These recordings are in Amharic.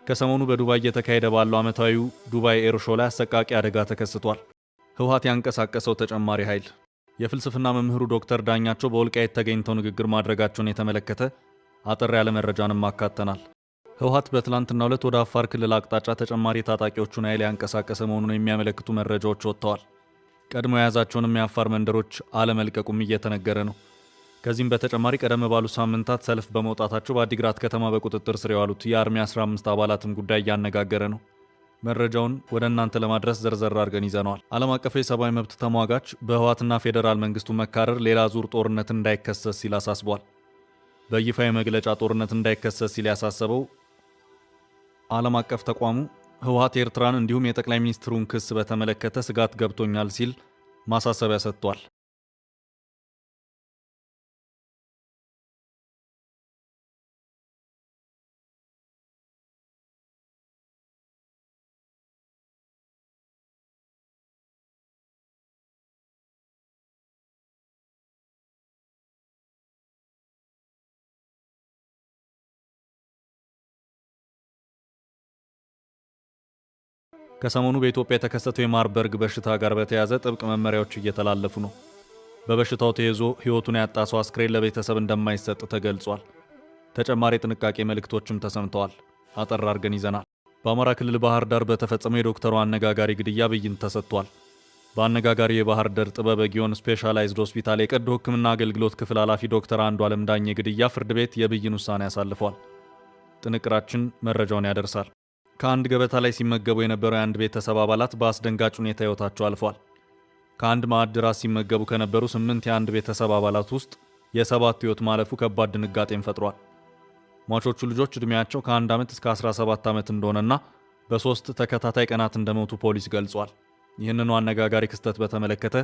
ከሰሞኑ በዱባይ እየተካሄደ ባለው ዓመታዊው ዱባይ ኤር ሾው ላይ አሰቃቂ አደጋ ተከስቷል። ህወሓት ያንቀሳቀሰው ተጨማሪ ኃይል። የፍልስፍና መምህሩ ዶክተር ዳኛቸው በወልቃይት ተገኝተው ንግግር ማድረጋቸውን የተመለከተ አጠር ያለ መረጃንም አካተናል። ህወሓት በትላንትናው ዕለት ወደ አፋር ክልል አቅጣጫ ተጨማሪ ታጣቂዎቹን ኃይል ያንቀሳቀሰ መሆኑን የሚያመለክቱ መረጃዎች ወጥተዋል። ቀድሞ የያዛቸውንም የአፋር መንደሮች አለመልቀቁም እየተነገረ ነው። ከዚህም በተጨማሪ ቀደም ባሉ ሳምንታት ሰልፍ በመውጣታቸው በአዲግራት ከተማ በቁጥጥር ስር የዋሉት የአርሚ 15 አባላትም ጉዳይ እያነጋገረ ነው። መረጃውን ወደ እናንተ ለማድረስ ዘርዘር አድርገን ይዘነዋል። ዓለም አቀፍ የሰብአዊ መብት ተሟጋች በህወሓትና ፌዴራል መንግስቱ መካረር ሌላ ዙር ጦርነት እንዳይከሰት ሲል አሳስቧል። በይፋ የመግለጫ ጦርነት እንዳይከሰት ሲል ያሳሰበው ዓለም አቀፍ ተቋሙ ህወሓት ኤርትራን እንዲሁም የጠቅላይ ሚኒስትሩን ክስ በተመለከተ ስጋት ገብቶኛል ሲል ማሳሰቢያ ሰጥቷል። ከሰሞኑ በኢትዮጵያ የተከሰተው የማርበርግ በሽታ ጋር በተያያዘ ጥብቅ መመሪያዎች እየተላለፉ ነው። በበሽታው ተይዞ ህይወቱን ያጣ ሰው አስክሬን ለቤተሰብ እንደማይሰጥ ተገልጿል። ተጨማሪ ጥንቃቄ መልእክቶችም ተሰምተዋል። አጠር አድርገን ይዘናል። በአማራ ክልል ባህር ዳር በተፈጸመው የዶክተሩ አነጋጋሪ ግድያ ብይን ተሰጥቷል። በአነጋጋሪ የባህር ዳር ጥበበ ጊዮን ስፔሻላይዝድ ሆስፒታል የቀዶ ሕክምና አገልግሎት ክፍል ኃላፊ ዶክተር አንዱዓለም ዳኜ ግድያ ፍርድ ቤት የብይን ውሳኔ አሳልፏል። ጥንቅራችን መረጃውን ያደርሳል። ከአንድ ገበታ ላይ ሲመገቡ የነበሩ የአንድ ቤተሰብ አባላት በአስደንጋጭ ሁኔታ ህይወታቸው አልፏል። ከአንድ ማዕድ ራስ ሲመገቡ ከነበሩ 8 የአንድ ቤተሰብ አባላት ውስጥ የ7 ህይወት ማለፉ ከባድ ድንጋጤን ፈጥሯል። ሟቾቹ ልጆች ዕድሜያቸው ከ1 ዓመት እስከ 17 ዓመት እንደሆነና በ3 ተከታታይ ቀናት እንደሞቱ ፖሊስ ገልጿል። ይህንኑ አነጋጋሪ ክስተት በተመለከተ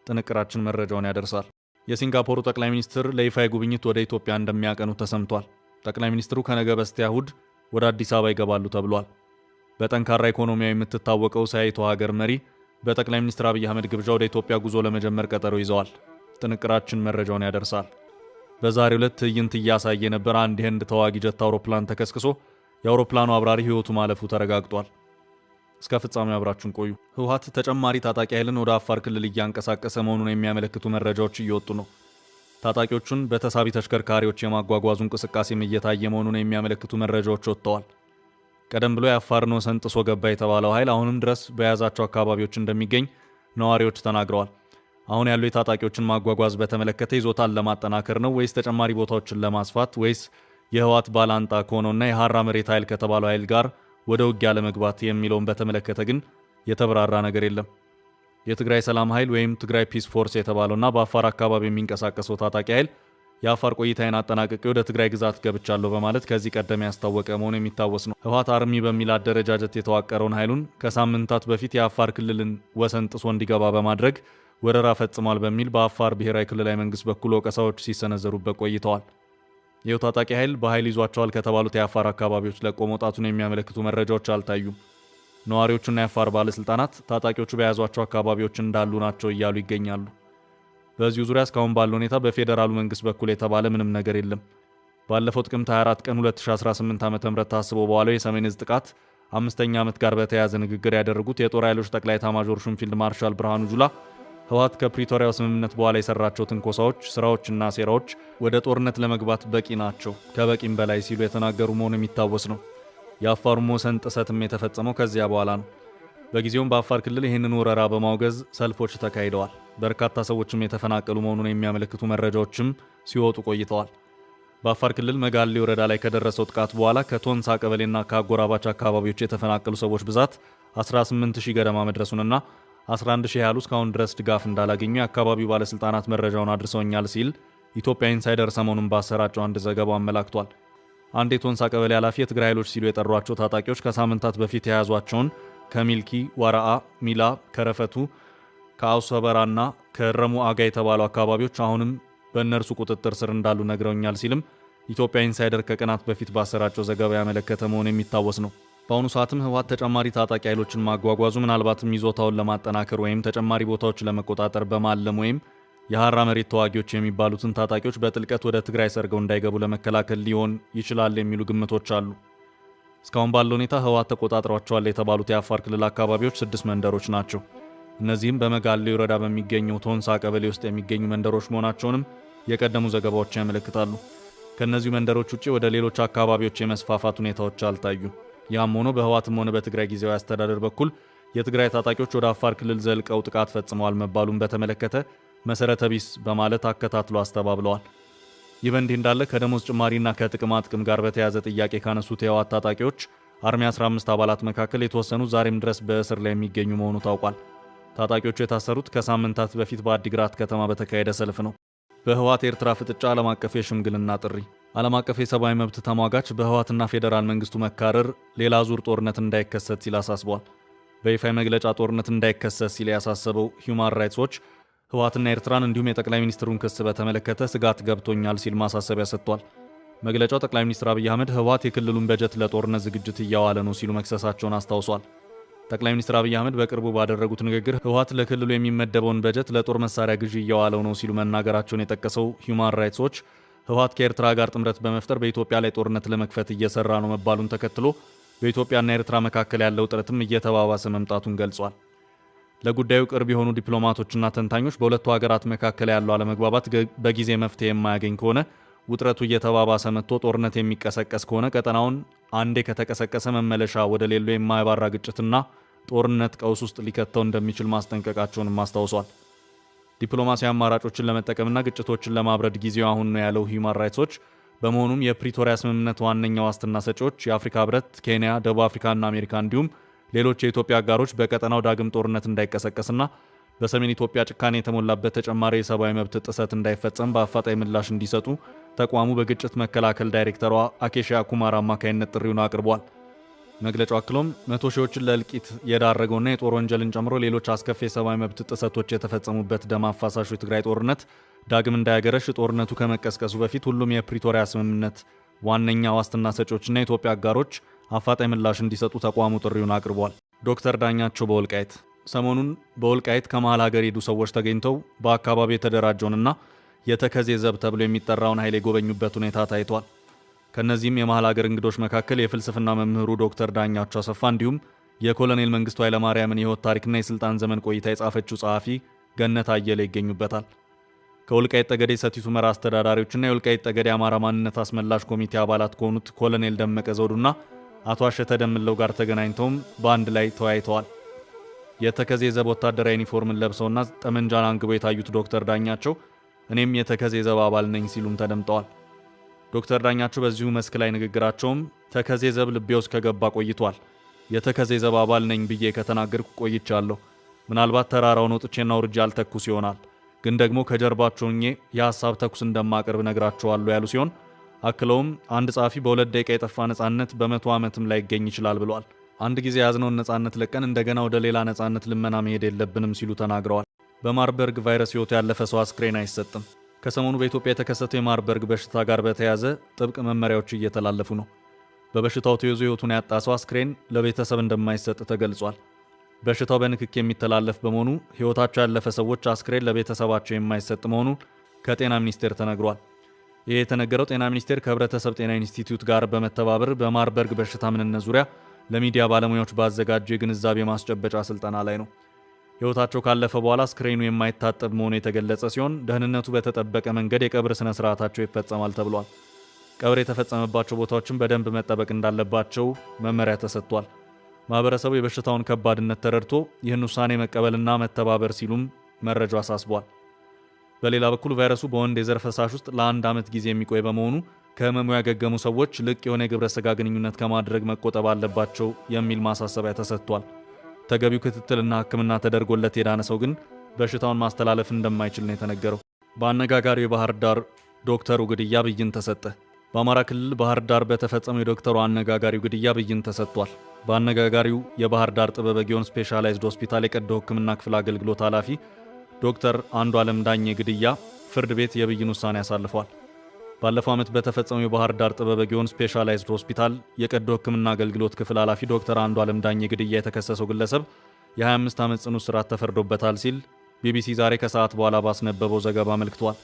ጥንቅራችን መረጃውን ያደርሳል። የሲንጋፖሩ ጠቅላይ ሚኒስትር ለይፋዊ ጉብኝት ወደ ኢትዮጵያ እንደሚያቀኑ ተሰምቷል። ጠቅላይ ሚኒስትሩ ከነገ በስቲያ እሁድ ወደ አዲስ አበባ ይገባሉ ተብሏል። በጠንካራ ኢኮኖሚያዊ የምትታወቀው ሳይቷ ሀገር መሪ በጠቅላይ ሚኒስትር አብይ አህመድ ግብዣ ወደ ኢትዮጵያ ጉዞ ለመጀመር ቀጠሮ ይዘዋል። ጥንቅራችን መረጃውን ያደርሳል። በዛሬው ዕለት ትዕይንት እያሳየ የነበረ አንድ የህንድ ተዋጊ ጀት አውሮፕላን ተከስክሶ የአውሮፕላኑ አብራሪ ህይወቱ ማለፉ ተረጋግጧል። እስከ ፍጻሜው አብራችሁን ቆዩ። ህወሓት ተጨማሪ ታጣቂ ኃይልን ወደ አፋር ክልል እያንቀሳቀሰ መሆኑን የሚያመለክቱ መረጃዎች እየወጡ ነው። ታጣቂዎቹን በተሳቢ ተሽከርካሪዎች የማጓጓዙ እንቅስቃሴም እየታየ መሆኑን የሚያመለክቱ መረጃዎች ወጥተዋል። ቀደም ብሎ የአፋርን ወሰን ጥሶ ገባ የተባለው ኃይል አሁንም ድረስ በያዛቸው አካባቢዎች እንደሚገኝ ነዋሪዎች ተናግረዋል። አሁን ያለው የታጣቂዎችን ማጓጓዝ በተመለከተ ይዞታን ለማጠናከር ነው ወይስ ተጨማሪ ቦታዎችን ለማስፋት ወይስ የህወሓት ባላንጣ ከሆነውና የሐራ መሬት ኃይል ከተባለው ኃይል ጋር ወደ ውጊያ ለመግባት የሚለውን በተመለከተ ግን የተብራራ ነገር የለም። የትግራይ ሰላም ኃይል ወይም ትግራይ ፒስ ፎርስ የተባለውና በአፋር አካባቢ የሚንቀሳቀሰው ታጣቂ ኃይል የአፋር ቆይታዬን አጠናቅቄ ወደ ትግራይ ግዛት ገብቻለሁ በማለት ከዚህ ቀደም ያስታወቀ መሆኑ የሚታወስ ነው። ህወሓት አርሚ በሚል አደረጃጀት የተዋቀረውን ኃይሉን ከሳምንታት በፊት የአፋር ክልልን ወሰን ጥሶ እንዲገባ በማድረግ ወረራ ፈጽሟል በሚል በአፋር ብሔራዊ ክልላዊ መንግስት በኩል ወቀሳዎች ሲሰነዘሩበት ቆይተዋል። ይኸው ታጣቂ ኃይል በኃይል ይዟቸዋል ከተባሉት የአፋር አካባቢዎች ለቆ መውጣቱን የሚያመለክቱ መረጃዎች አልታዩም። ነዋሪዎቹና የአፋር ባለስልጣናት ታጣቂዎቹ በያዟቸው አካባቢዎች እንዳሉ ናቸው እያሉ ይገኛሉ። በዚሁ ዙሪያ እስካሁን ባለው ሁኔታ በፌዴራሉ መንግስት በኩል የተባለ ምንም ነገር የለም። ባለፈው ጥቅምት 24 ቀን 2018 ዓ.ም ታስቦ በዋለው የሰሜን ዕዝ ጥቃት 5ኛ ዓመት ጋር በተያያዘ ንግግር ያደረጉት የጦር ኃይሎች ጠቅላይ ኤታማዦር ሹም ፊልድ ማርሻል ብርሃኑ ጁላ ህወሓት ከፕሪቶሪያው ስምምነት በኋላ የሰራቸው ትንኮሳዎች፣ ስራዎችና ሴራዎች ወደ ጦርነት ለመግባት በቂ ናቸው፣ ከበቂም በላይ ሲሉ የተናገሩ መሆኑ የሚታወስ ነው። የአፋሩም ወሰን ጥሰትም የተፈጸመው ከዚያ በኋላ ነው። በጊዜውም በአፋር ክልል ይህንን ወረራ በማውገዝ ሰልፎች ተካሂደዋል። በርካታ ሰዎችም የተፈናቀሉ መሆኑን የሚያመለክቱ መረጃዎችም ሲወጡ ቆይተዋል። በአፋር ክልል መጋሌ ወረዳ ላይ ከደረሰው ጥቃት በኋላ ከቶንሳ ቀበሌና ከአጎራባች አካባቢዎች የተፈናቀሉ ሰዎች ብዛት 18000 ገደማ መድረሱንና 11000 ያህሉ እስካሁን ድረስ ድጋፍ እንዳላገኙ የአካባቢው ባለስልጣናት መረጃውን አድርሰውኛል ሲል ኢትዮጵያ ኢንሳይደር ሰሞኑን ባሰራጨው አንድ ዘገባው አመላክቷል። አንድ የቶንሳ ቀበሌ ኃላፊ የትግራይ ኃይሎች ሲሉ የጠሯቸው ታጣቂዎች ከሳምንታት በፊት የያዟቸውን ከሚልኪ፣ ዋራአ፣ ሚላ፣ ከረፈቱ፣ ከአውሰበራና ከረሙ አጋ የተባሉ አካባቢዎች አሁንም በእነርሱ ቁጥጥር ስር እንዳሉ ነግረውኛል ሲልም ኢትዮጵያ ኢንሳይደር ከቀናት በፊት ባሰራጨው ዘገባ ያመለከተ መሆኑ የሚታወስ ነው። በአሁኑ ሰዓትም ህወሓት ተጨማሪ ታጣቂ ኃይሎችን ማጓጓዙ ምናልባትም ይዞታውን ለማጠናከር ወይም ተጨማሪ ቦታዎች ለመቆጣጠር በማለም ወይም የሐራ መሬት ተዋጊዎች የሚባሉትን ታጣቂዎች በጥልቀት ወደ ትግራይ ሰርገው እንዳይገቡ ለመከላከል ሊሆን ይችላል የሚሉ ግምቶች አሉ። እስካሁን ባለው ሁኔታ ህወሓት ተቆጣጥሯቸዋል የተባሉት የአፋር ክልል አካባቢዎች 6 መንደሮች ናቸው። እነዚህም በመጋሌ ወረዳ በሚገኘው ቶንሳ ቀበሌ ውስጥ የሚገኙ መንደሮች መሆናቸውንም የቀደሙ ዘገባዎች ያመለክታሉ። ከእነዚሁ መንደሮች ውጭ ወደ ሌሎች አካባቢዎች የመስፋፋት ሁኔታዎች አልታዩም። ያም ሆኖ በህወሓትም ሆነ በትግራይ ጊዜያዊ አስተዳደር በኩል የትግራይ ታጣቂዎች ወደ አፋር ክልል ዘልቀው ጥቃት ፈጽመዋል መባሉን በተመለከተ መሰረተ ቢስ በማለት አከታትሎ አስተባብለዋል። ይህ በእንዲህ እንዳለ ከደሞዝ ጭማሪና ከጥቅማ ጥቅም ጋር በተያያዘ ጥያቄ ካነሱት የህወሓት ታጣቂዎች አርሚ 15 አባላት መካከል የተወሰኑ ዛሬም ድረስ በእስር ላይ የሚገኙ መሆኑ ታውቋል። ታጣቂዎቹ የታሰሩት ከሳምንታት በፊት በአዲግራት ከተማ በተካሄደ ሰልፍ ነው። በህወሓት ኤርትራ ፍጥጫ ዓለም አቀፍ የሽምግልና ጥሪ። ዓለም አቀፍ የሰብአዊ መብት ተሟጋች በህወሓትና ፌዴራል መንግስቱ መካረር ሌላ ዙር ጦርነት እንዳይከሰት ሲል አሳስቧል። በይፋ መግለጫ ጦርነት እንዳይከሰት ሲል ያሳሰበው ሂውማን ራይትስ ዎች ህወሓትና ኤርትራን እንዲሁም የጠቅላይ ሚኒስትሩን ክስ በተመለከተ ስጋት ገብቶኛል ሲል ማሳሰቢያ ሰጥቷል። መግለጫው ጠቅላይ ሚኒስትር አብይ አህመድ ህወሓት የክልሉን በጀት ለጦርነት ዝግጅት እያዋለ ነው ሲሉ መክሰሳቸውን አስታውሷል። ጠቅላይ ሚኒስትር አብይ አህመድ በቅርቡ ባደረጉት ንግግር ህወሓት ለክልሉ የሚመደበውን በጀት ለጦር መሳሪያ ግዢ እያዋለው ነው ሲሉ መናገራቸውን የጠቀሰው ሂውማን ራይትስ ዎች ህወሓት ከኤርትራ ጋር ጥምረት በመፍጠር በኢትዮጵያ ላይ ጦርነት ለመክፈት እየሰራ ነው መባሉን ተከትሎ በኢትዮጵያና ኤርትራ መካከል ያለው ውጥረትም እየተባባሰ መምጣቱን ገልጿል። ለጉዳዩ ቅርብ የሆኑ ዲፕሎማቶችና ተንታኞች በሁለቱ ሀገራት መካከል ያለው አለመግባባት በጊዜ መፍትሄ የማያገኝ ከሆነ ውጥረቱ እየተባባሰ መጥቶ ጦርነት የሚቀሰቀስ ከሆነ ቀጠናውን አንዴ ከተቀሰቀሰ መመለሻ ወደ ሌሎ የማያባራ ግጭትና ጦርነት ቀውስ ውስጥ ሊከተው እንደሚችል ማስጠንቀቃቸውንም አስታውሷል። ዲፕሎማሲያዊ አማራጮችን ለመጠቀምና ግጭቶችን ለማብረድ ጊዜው አሁን ነው ያለው ሂውማን ራይትስ ዎች በመሆኑም የፕሪቶሪያ ስምምነት ዋነኛ ዋስትና ሰጪዎች የአፍሪካ ህብረት፣ ኬንያ፣ ደቡብ አፍሪካና አሜሪካ እንዲሁም ሌሎች የኢትዮጵያ አጋሮች በቀጠናው ዳግም ጦርነት እንዳይቀሰቀስና በሰሜን ኢትዮጵያ ጭካኔ የተሞላበት ተጨማሪ የሰብአዊ መብት ጥሰት እንዳይፈጸም በአፋጣኝ ምላሽ እንዲሰጡ ተቋሙ በግጭት መከላከል ዳይሬክተሯ አኬሺያ ኩማር አማካይነት ጥሪውን አቅርቧል። መግለጫው አክሎም 100 ሺዎችን ለእልቂት የዳረገውና የጦር ወንጀልን ጨምሮ ሌሎች አስከፊ የሰብአዊ መብት ጥሰቶች የተፈጸሙበት ደም አፋሳሹ የትግራይ ጦርነት ዳግም እንዳያገረሽ ጦርነቱ ከመቀስቀሱ በፊት ሁሉም የፕሪቶሪያ ስምምነት ዋነኛ ዋስትና ሰጪዎችና የኢትዮጵያ አጋሮች አፋጣኝ ምላሽ እንዲሰጡ ተቋሙ ጥሪውን አቅርቧል። ዶክተር ዳኛቸው በወልቃይት ሰሞኑን በወልቃይት ከመሃል ሀገር የሄዱ ሰዎች ተገኝተው በአካባቢው የተደራጀውንና የተከዜ ዘብ ተብሎ የሚጠራውን ኃይል የጎበኙበት ሁኔታ ታይቷል። ከነዚህም የመሃል ሀገር እንግዶች መካከል የፍልስፍና መምህሩ ዶክተር ዳኛቸው አሰፋ እንዲሁም የኮሎኔል መንግስቱ ኃይለማርያምን የህይወት ታሪክና የስልጣን ዘመን ቆይታ የጻፈችው ጸሐፊ ገነት አየለ ይገኙበታል። ከወልቃይት ጠገዴ ሰቲት ሁመራ አስተዳዳሪዎችና የወልቃይት ጠገዴ አማራ ማንነት አስመላሽ ኮሚቴ አባላት ከሆኑት ኮሎኔል ደመቀ ዘውዱና አቶ አሸተ ደምለው ጋር ተገናኝተውም በአንድ ላይ ተወያይተዋል። የተከዜ ዘብ ወታደራዊ ዩኒፎርምን ለብሰውና ጠመንጃን አንግበው የታዩት ዶክተር ዳኛቸው እኔም የተከዜ ዘብ አባል ነኝ ሲሉም ተደምጠዋል። ዶክተር ዳኛቸው በዚሁ መስክ ላይ ንግግራቸውም ተከዜ ዘብ ልቤ ውስጥ ከገባ ቆይቷል። የተከዜ ዘብ አባል ነኝ ብዬ ከተናገርኩ ቆይቻለሁ። ምናልባት ተራራውን ወጥቼና ውርጃ አልተኩስ ይሆናል፣ ግን ደግሞ ከጀርባቸው ሆኜ የሐሳብ ተኩስ እንደማቀርብ ነግራቸዋለሁ ያሉ ሲሆን አክለውም አንድ ጸሐፊ በ2 ደቂቃ የጠፋ ነጻነት በ100 ዓመትም ላይ ይገኝ ይችላል ብለዋል። አንድ ጊዜ ያዝነውን ነጻነት ለቀን እንደገና ወደ ሌላ ነጻነት ልመና መሄድ የለብንም ሲሉ ተናግረዋል። በማርበርግ ቫይረስ ሕይወቱ ያለፈ ሰው አስክሬን አይሰጥም። ከሰሞኑ በኢትዮጵያ የተከሰተው የማርበርግ በሽታ ጋር በተያያዘ ጥብቅ መመሪያዎች እየተላለፉ ነው። በበሽታው ተይዞ ሕይወቱን ያጣ ሰው አስክሬን ለቤተሰብ እንደማይሰጥ ተገልጿል። በሽታው በንክክ የሚተላለፍ በመሆኑ ሕይወታቸው ያለፈ ሰዎች አስክሬን ለቤተሰባቸው የማይሰጥ መሆኑ ከጤና ሚኒስቴር ተነግሯል። ይህ የተነገረው ጤና ሚኒስቴር ከህብረተሰብ ጤና ኢንስቲትዩት ጋር በመተባበር በማርበርግ በሽታ ምንነት ዙሪያ ለሚዲያ ባለሙያዎች ባዘጋጀው የግንዛቤ ማስጨበጫ ስልጠና ላይ ነው። ሕይወታቸው ካለፈ በኋላ አስክሬኑ የማይታጠብ መሆኑ የተገለጸ ሲሆን ደህንነቱ በተጠበቀ መንገድ የቀብር ስነ ስርዓታቸው ይፈጸማል ተብሏል። ቀብር የተፈጸመባቸው ቦታዎችን በደንብ መጠበቅ እንዳለባቸው መመሪያ ተሰጥቷል። ማህበረሰቡ የበሽታውን ከባድነት ተረድቶ ይህን ውሳኔ መቀበልና መተባበር ሲሉም መረጃው አሳስቧል። በሌላ በኩል ቫይረሱ በወንድ የዘር ፈሳሽ ውስጥ ለ1 ዓመት ጊዜ የሚቆይ በመሆኑ ከህመሙ ያገገሙ ሰዎች ልቅ የሆነ የግብረ ስጋ ግንኙነት ከማድረግ መቆጠብ አለባቸው የሚል ማሳሰቢያ ተሰጥቷል። ተገቢው ክትትልና ሕክምና ተደርጎለት የዳነ ሰው ግን በሽታውን ማስተላለፍ እንደማይችል ነው የተነገረው። በአነጋጋሪው የባህር ዳር ዶክተሩ ግድያ ብይን ተሰጠ። በአማራ ክልል ባህር ዳር በተፈጸመው የዶክተሩ አነጋጋሪው ግድያ ብይን ተሰጥቷል። በአነጋጋሪው የባህር ዳር ጥበበ ግዮን ስፔሻላይዝድ ሆስፒታል የቀዶ ሕክምና ክፍል አገልግሎት ኃላፊ ዶክተር አንዱ ዓለም ዳኜ ግድያ ፍርድ ቤት የብይን ውሳኔ አሳልፏል። ባለፈው ዓመት በተፈጸመው የባህር ዳር ጥበበ ግዮን ስፔሻላይዝድ ሆስፒታል የቀዶ ሕክምና አገልግሎት ክፍል ኃላፊ ዶክተር አንዱ ዓለም ዳኜ ግድያ የተከሰሰው ግለሰብ የ25 ዓመት ጽኑ እስራት ተፈርዶበታል ሲል ቢቢሲ ዛሬ ከሰዓት በኋላ ባስነበበው ዘገባ አመልክቷል።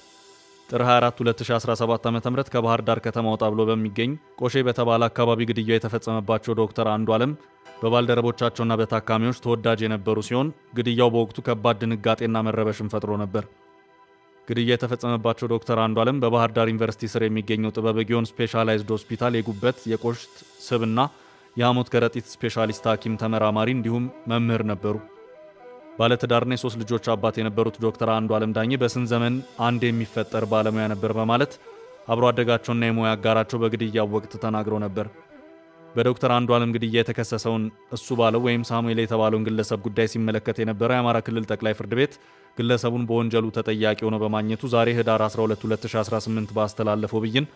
ጥር 24 2017 ዓ.ም ከባህር ዳር ከተማ ወጣ ብሎ በሚገኝ ቆሼ በተባለ አካባቢ ግድያ የተፈጸመባቸው ዶክተር አንዱዓለም በባልደረቦቻቸውና በታካሚዎች ተወዳጅ የነበሩ ሲሆን ግድያው በወቅቱ ከባድ ድንጋጤና መረበሽን ፈጥሮ ነበር። ግድያ የተፈጸመባቸው ዶክተር አንዱዓለም በባህር ዳር ዩኒቨርሲቲ ስር የሚገኘው ጥበበ ግዮን ስፔሻላይዝድ ሆስፒታል የጉበት፣ የቆሽት ስብና የሐሞት ከረጢት ስፔሻሊስት ሐኪም ተመራማሪ እንዲሁም መምህር ነበሩ። ባለትዳርና የሶስት ልጆች አባት የነበሩት ዶክተር አንዱዓለም ዳኜ በስንት ዘመን አንድ የሚፈጠር ባለሙያ ነበር በማለት አብሮ አደጋቸውና የሙያ አጋራቸው በግድያው ወቅት ተናግረው ነበር። በዶክተር አንዱዓለም ግድያ የተከሰሰውን እሱ ባለው ወይም ሳሙኤል የተባለውን ግለሰብ ጉዳይ ሲመለከት የነበረው የአማራ ክልል ጠቅላይ ፍርድ ቤት ግለሰቡን በወንጀሉ ተጠያቂ ሆኖ በማግኘቱ ዛሬ ህዳር 12 2018 ባስተላለፈው ብይን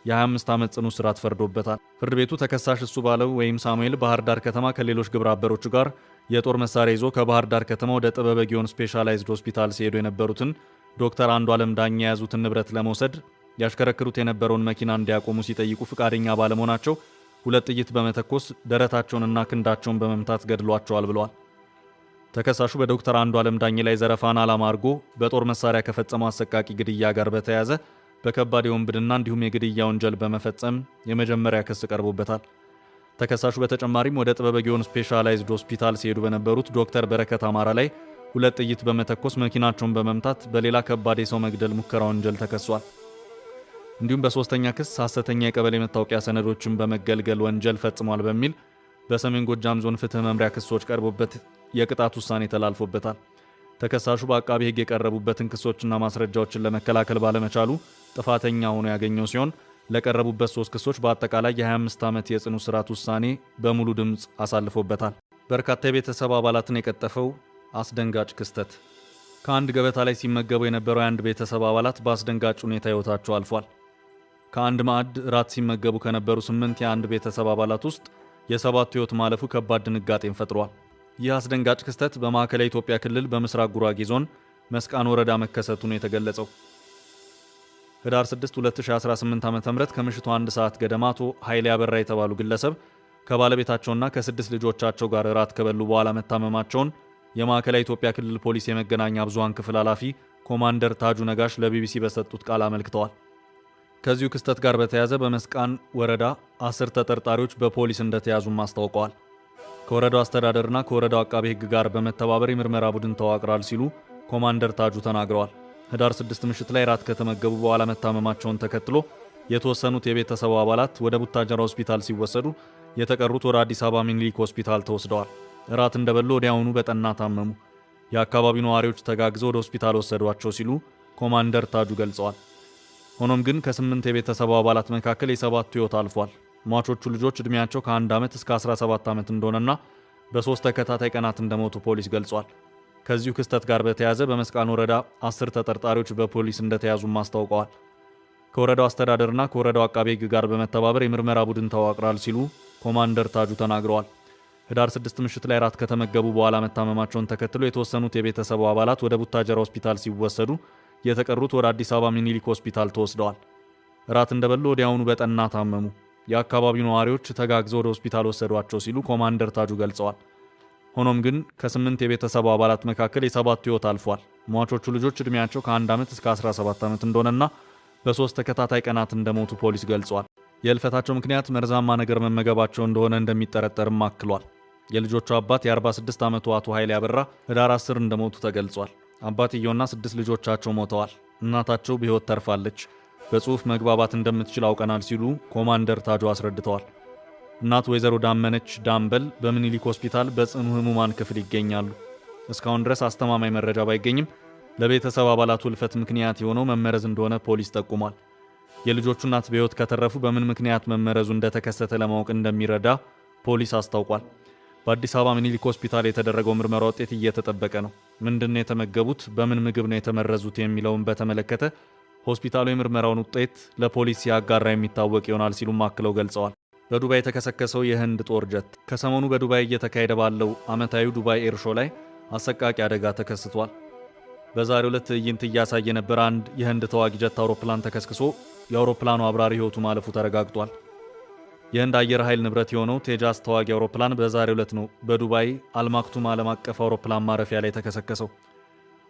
የ25 ዓመት ጽኑ እስራት ፈርዶበታል። ፍርድ ቤቱ ተከሳሽ እሱ ባለው ወይም ሳሙኤል ባህር ዳር ከተማ ከሌሎች ግብረ አበሮቹ ጋር የጦር መሳሪያ ይዞ ከባህር ዳር ከተማ ወደ ጥበበ ግዮን ስፔሻላይዝድ ሆስፒታል ሲሄዱ የነበሩትን ዶክተር አንዱዓለም ዳኜ የያዙትን ንብረት ለመውሰድ ያሽከረክሩት የነበረውን መኪና እንዲያቆሙ ሲጠይቁ ፈቃደኛ ባለመሆናቸው ሁለት ጥይት በመተኮስ ደረታቸውንና ክንዳቸውን በመምታት ገድሏቸዋል ብለዋል። ተከሳሹ በዶክተር አንዱዓለም ዳኜ ላይ ዘረፋን ዓላማ አድርጎ በጦር መሳሪያ ከፈጸመው አሰቃቂ ግድያ ጋር በተያያዘ በከባድ የወንብድና እንዲሁም የግድያ ወንጀል በመፈጸም የመጀመሪያ ክስ ቀርቦበታል። ተከሳሹ በተጨማሪም ወደ ጥበበ ግዮን ስፔሻላይዝድ ሆስፒታል ሲሄዱ በነበሩት ዶክተር በረከት አማራ ላይ ሁለት ጥይት በመተኮስ መኪናቸውን በመምታት በሌላ ከባድ የሰው መግደል ሙከራ ወንጀል ተከሷል። እንዲሁም በሶስተኛ ክስ ሐሰተኛ የቀበሌ መታወቂያ ሰነዶችን በመገልገል ወንጀል ፈጽሟል በሚል በሰሜን ጎጃም ዞን ፍትህ መምሪያ ክሶች ቀርቦበት የቅጣት ውሳኔ ተላልፎበታል። ተከሳሹ በአቃቢ ሕግ የቀረቡበትን ክሶችና ማስረጃዎችን ለመከላከል ባለመቻሉ ጥፋተኛ ሆኖ ያገኘው ሲሆን ለቀረቡበት 3 ክሶች በአጠቃላይ የ25 ዓመት የጽኑ እስራት ውሳኔ በሙሉ ድምፅ አሳልፎበታል። በርካታ የቤተሰብ አባላትን የቀጠፈው አስደንጋጭ ክስተት። ከአንድ ገበታ ላይ ሲመገቡ የነበረው የአንድ ቤተሰብ አባላት በአስደንጋጭ ሁኔታ ሕይወታቸው አልፏል። ከአንድ ማዕድ ራት ሲመገቡ ከነበሩ 8 የአንድ ቤተሰብ አባላት ውስጥ የ7ቱ ሕይወት ማለፉ ከባድ ድንጋጤን ፈጥሯል። ይህ አስደንጋጭ ክስተት በማዕከላዊ ኢትዮጵያ ክልል በምስራቅ ጉራጌ ዞን መስቃን ወረዳ መከሰቱ ነው የተገለጸው። ህዳር 6 2018 ዓ.ም ከምሽቱ 1 ሰዓት ገደማ አቶ ኃይሌ አበራ የተባሉ ግለሰብ ከባለቤታቸውና ከ6 ልጆቻቸው ጋር ራት ከበሉ በኋላ መታመማቸውን የማዕከላዊ ኢትዮጵያ ክልል ፖሊስ የመገናኛ ብዙሃን ክፍል ኃላፊ ኮማንደር ታጁ ነጋሽ ለቢቢሲ በሰጡት ቃል አመልክተዋል። ከዚሁ ክስተት ጋር በተያያዘ በመስቃን ወረዳ 10 ተጠርጣሪዎች በፖሊስ እንደተያዙም አስታውቀዋል። ከወረዳው አስተዳደርና ከወረዳው አቃቤ ሕግ ጋር በመተባበር የምርመራ ቡድን ተዋቅሯል ሲሉ ኮማንደር ታጁ ተናግረዋል። ህዳር 6 ምሽት ላይ ራት ከተመገቡ በኋላ መታመማቸውን ተከትሎ የተወሰኑት የቤተሰቡ አባላት ወደ ቡታጀራ ሆስፒታል ሲወሰዱ፣ የተቀሩት ወደ አዲስ አበባ ሚኒሊክ ሆስፒታል ተወስደዋል። ራት እንደበሉ ወዲያውኑ በጠና ታመሙ። የአካባቢው ነዋሪዎች ተጋግዘው ወደ ሆስፒታል ወሰዷቸው ሲሉ ኮማንደር ታጁ ገልጸዋል። ሆኖም ግን ከ8 የቤተሰቡ አባላት መካከል የ7ቱ ሕይወት አልፏል። ሟቾቹ ልጆች ዕድሜያቸው ከ1 ዓመት እስከ 17 ዓመት እንደሆነና በ3 ተከታታይ ቀናት እንደሞቱ ፖሊስ ገልጿል። ከዚሁ ክስተት ጋር በተያያዘ በመስቃን ወረዳ 10 ተጠርጣሪዎች በፖሊስ እንደተያዙም አስታውቀዋል። ከወረዳው አስተዳደርና ከወረዳው አቃቤ ሕግ ጋር በመተባበር የምርመራ ቡድን ተዋቅሯል ሲሉ ኮማንደር ታጁ ተናግረዋል። ህዳር 6 ምሽት ላይ ራት ከተመገቡ በኋላ መታመማቸውን ተከትሎ የተወሰኑት የቤተሰቡ አባላት ወደ ቡታጀራ ሆስፒታል ሲወሰዱ፣ የተቀሩት ወደ አዲስ አበባ ሚኒሊክ ሆስፒታል ተወስደዋል። ራት እንደበሉ ወዲያውኑ በጠና ታመሙ። የአካባቢው ነዋሪዎች ተጋግዘው ወደ ሆስፒታል ወሰዷቸው ሲሉ ኮማንደር ታጁ ገልጸዋል። ሆኖም ግን ከ8 የቤተሰቡ አባላት መካከል የ7ቱ ሕይወት አልፏል። ሟቾቹ ልጆች ዕድሜያቸው ከ1 ዓመት እስከ 17 ዓመት እንደሆነና በ3 ተከታታይ ቀናት እንደሞቱ ፖሊስ ገልጿል። የእልፈታቸው ምክንያት መርዛማ ነገር መመገባቸው እንደሆነ እንደሚጠረጠርም አክሏል። የልጆቹ አባት የ46 ዓመቱ አቶ ኃይሌ አበራ ህዳር 10 እንደሞቱ ተገልጿል። አባትየውና 6 ልጆቻቸው ሞተዋል። እናታቸው በሕይወት ተርፋለች። በጽሑፍ መግባባት እንደምትችል አውቀናል ሲሉ ኮማንደር ታጁ አስረድተዋል። እናት ወይዘሮ ዳመነች ዳምበል በምኒልክ ሆስፒታል በጽኑ ህሙማን ክፍል ይገኛሉ። እስካሁን ድረስ አስተማማኝ መረጃ ባይገኝም ለቤተሰብ አባላቱ እልፈት ምክንያት የሆነው መመረዝ እንደሆነ ፖሊስ ጠቁሟል። የልጆቹ እናት በሕይወት ከተረፉ በምን ምክንያት መመረዙ እንደተከሰተ ለማወቅ እንደሚረዳ ፖሊስ አስታውቋል። በአዲስ አበባ ምኒልክ ሆስፒታል የተደረገው ምርመራ ውጤት እየተጠበቀ ነው። ምንድነው የተመገቡት፣ በምን ምግብ ነው የተመረዙት የሚለውን በተመለከተ ሆስፒታሉ የምርመራውን ውጤት ለፖሊስ ሲያጋራ የሚታወቅ ይሆናል ሲሉም አክለው ገልጸዋል። በዱባይ የተከሰከሰው የህንድ ጦር ጀት። ከሰሞኑ በዱባይ እየተካሄደ ባለው ዓመታዊ ዱባይ ኤር ሾው ላይ አሰቃቂ አደጋ ተከስቷል። በዛሬው ዕለት ትዕይንት እያሳየ የነበረ አንድ የህንድ ተዋጊ ጀት አውሮፕላን ተከስክሶ የአውሮፕላኑ አብራሪ ሕይወቱ ማለፉ ተረጋግጧል። የህንድ አየር ኃይል ንብረት የሆነው ቴጃስ ተዋጊ አውሮፕላን በዛሬው ዕለት ነው በዱባይ አልማክቱም ዓለም አቀፍ አውሮፕላን ማረፊያ ላይ ተከሰከሰው።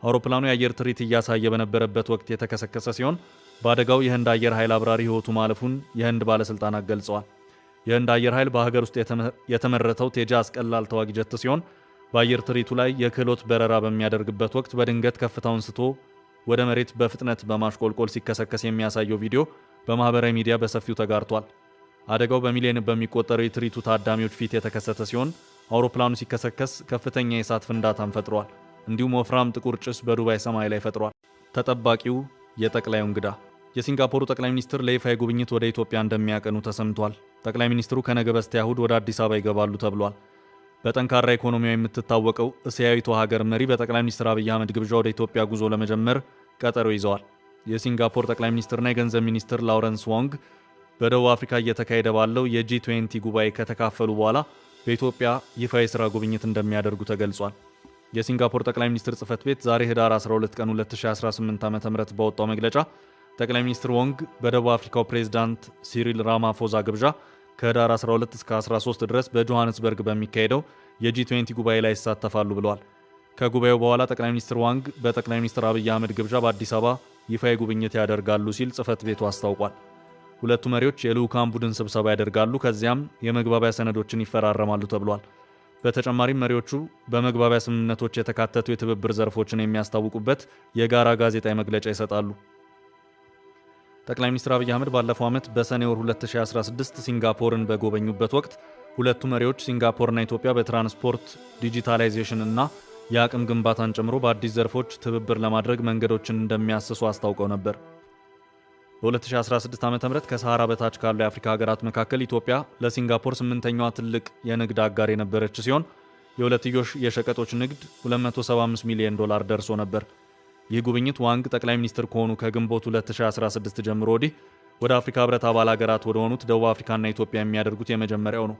አውሮፕላኑ የአየር ትርኢት እያሳየ በነበረበት ወቅት የተከሰከሰ ሲሆን በአደጋው የህንድ አየር ኃይል አብራሪ ሕይወቱ ማለፉን የህንድ ባለሥልጣናት ገልጸዋል። የህንድ አየር ኃይል በሀገር ውስጥ የተመረተው ቴጃስ ቀላል ተዋጊ ጀት ሲሆን በአየር ትርኢቱ ላይ የክህሎት በረራ በሚያደርግበት ወቅት በድንገት ከፍታውን ስቶ ወደ መሬት በፍጥነት በማሽቆልቆል ሲከሰከስ የሚያሳየው ቪዲዮ በማህበራዊ ሚዲያ በሰፊው ተጋርቷል። አደጋው በሚሊዮን በሚቆጠሩ የትርኢቱ ታዳሚዎች ፊት የተከሰተ ሲሆን አውሮፕላኑ ሲከሰከስ ከፍተኛ የእሳት ፍንዳታን ፈጥሯል። እንዲሁም ወፍራም ጥቁር ጭስ በዱባይ ሰማይ ላይ ፈጥሯል። ተጠባቂው የጠቅላዩ እንግዳ የሲንጋፖሩ ጠቅላይ ሚኒስትር ለይፋዊ ጉብኝት ወደ ኢትዮጵያ እንደሚያቀኑ ተሰምቷል። ጠቅላይ ሚኒስትሩ ከነገ በስቲያ እሁድ ወደ አዲስ አበባ ይገባሉ ተብሏል። በጠንካራ ኢኮኖሚዋ የምትታወቀው እስያዊቷ ሀገር መሪ በጠቅላይ ሚኒስትር አብይ አህመድ ግብዣ ወደ ኢትዮጵያ ጉዞ ለመጀመር ቀጠሮ ይዘዋል። የሲንጋፖር ጠቅላይ ሚኒስትርና የገንዘብ ሚኒስትር ላውረንስ ዋንግ በደቡብ አፍሪካ እየተካሄደ ባለው የጂ20 ጉባኤ ከተካፈሉ በኋላ በኢትዮጵያ ይፋ የሥራ ጉብኝት እንደሚያደርጉ ተገልጿል። የሲንጋፖር ጠቅላይ ሚኒስትር ጽህፈት ቤት ዛሬ ህዳር 12 ቀን 2018 ዓ.ም ባወጣው መግለጫ ጠቅላይ ሚኒስትር ዋንግ በደቡብ አፍሪካው ፕሬዝዳንት ሲሪል ራማፎዛ ግብዣ ከህዳር 12 እስከ 13 ድረስ በጆሃንስበርግ በሚካሄደው የጂ20 ጉባኤ ላይ ይሳተፋሉ ብለዋል። ከጉባኤው በኋላ ጠቅላይ ሚኒስትር ዋንግ በጠቅላይ ሚኒስትር አብይ አህመድ ግብዣ በአዲስ አበባ ይፋዊ ጉብኝት ያደርጋሉ ሲል ጽህፈት ቤቱ አስታውቋል። ሁለቱ መሪዎች የልዑካን ቡድን ስብሰባ ያደርጋሉ፣ ከዚያም የመግባቢያ ሰነዶችን ይፈራረማሉ ተብሏል። በተጨማሪም መሪዎቹ በመግባቢያ ስምምነቶች የተካተቱ የትብብር ዘርፎችን የሚያስታውቁበት የጋራ ጋዜጣዊ መግለጫ ይሰጣሉ። ጠቅላይ ሚኒስትር አብይ አህመድ ባለፈው ዓመት በሰኔ ወር 2016 ሲንጋፖርን በጎበኙበት ወቅት ሁለቱ መሪዎች ሲንጋፖርና ኢትዮጵያ በትራንስፖርት ዲጂታላይዜሽን እና የአቅም ግንባታን ጨምሮ በአዲስ ዘርፎች ትብብር ለማድረግ መንገዶችን እንደሚያስሱ አስታውቀው ነበር። በ2016 ዓ.ም ከሰሃራ በታች ካሉ የአፍሪካ ሀገራት መካከል ኢትዮጵያ ለሲንጋፖር ስምንተኛዋ ትልቅ የንግድ አጋር የነበረች ሲሆን የሁለትዮሽ የሸቀጦች ንግድ $275 ሚሊዮን ደርሶ ነበር። ይህ ጉብኝት ዋንግ ጠቅላይ ሚኒስትር ከሆኑ ከግንቦት 2016 ጀምሮ ወዲህ ወደ አፍሪካ ህብረት አባል ሀገራት ወደ ሆኑት ደቡብ አፍሪካና ኢትዮጵያ የሚያደርጉት የመጀመሪያው ነው።